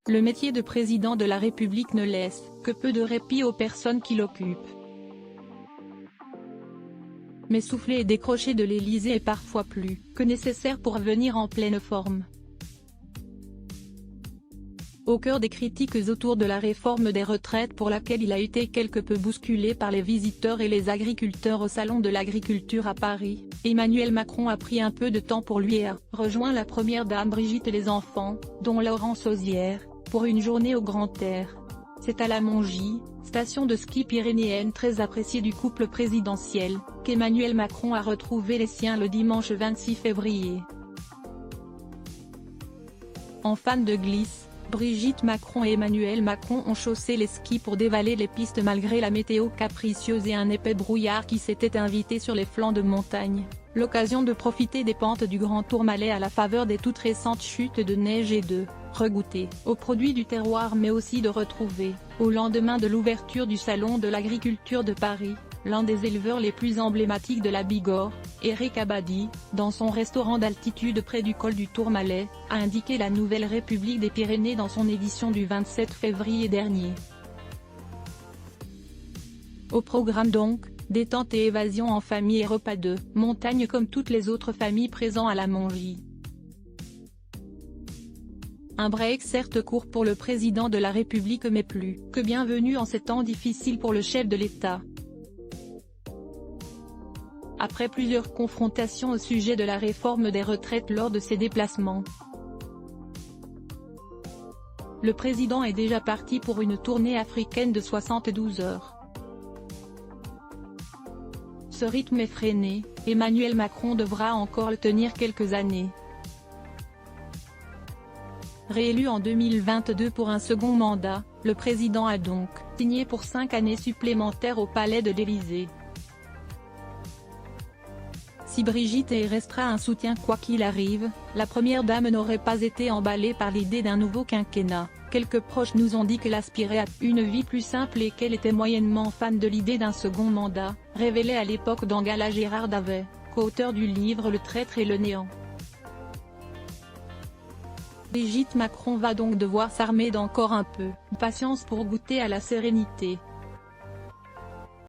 Le métier de président de la République ne laisse que peu de répit aux personnes qui l'occupent. Mais souffler et décrocher de l'Élysée est parfois plus que nécessaire pour venir en pleine forme. Au cœur des critiques autour de la réforme des retraites pour laquelle il a été quelque peu bousculé par les visiteurs et les agriculteurs au Salon de l'Agriculture à Paris, Emmanuel Macron a pris un peu de temps pour lui et a rejoint la première dame Brigitte et les enfants, dont Laurence Auzière, pour une journée au grand air. C'est à la Mongie, station de ski pyrénéenne très appréciée du couple présidentiel, qu'Emmanuel Macron a retrouvé les siens le dimanche 26 février. En fan de glisse, Brigitte Macron et Emmanuel Macron ont chaussé les skis pour dévaler les pistes malgré la météo capricieuse et un épais brouillard qui s'était invité sur les flancs de montagne. L'occasion de profiter des pentes du Grand Tourmalet à la faveur des toutes récentes chutes de neige et de regoûter aux produits du terroir, mais aussi de retrouver, au lendemain de l'ouverture du Salon de l'Agriculture de Paris, l'un des éleveurs les plus emblématiques de la Bigorre, Eric Abadie, dans son restaurant d'altitude près du col du Tourmalet, a indiqué la Nouvelle République des Pyrénées dans son édition du 27 février dernier. Au programme donc, détente et évasion en famille et repas de montagne comme toutes les autres familles présents à la Mongie. Un break certes court pour le président de la République mais plus que bienvenu en ces temps difficiles pour le chef de l'État. Après plusieurs confrontations au sujet de la réforme des retraites lors de ses déplacements, le président est déjà parti pour une tournée africaine de 72 heures. Ce rythme effréné, Emmanuel Macron devra encore le tenir quelques années. Réélu en 2022 pour un second mandat, le président a donc signé pour 5 années supplémentaires au palais de l'Élysée. Si Brigitte y restera un soutien quoi qu'il arrive, la première dame n'aurait pas été emballée par l'idée d'un nouveau quinquennat. Quelques proches nous ont dit qu'elle aspirait à une vie plus simple et qu'elle était moyennement fan de l'idée d'un second mandat, révélait à l'époque dans Gala Gérard Davet, co-auteur du livre Le traître et le néant. Brigitte Macron va donc devoir s'armer d'encore un peu de patience pour goûter à la sérénité.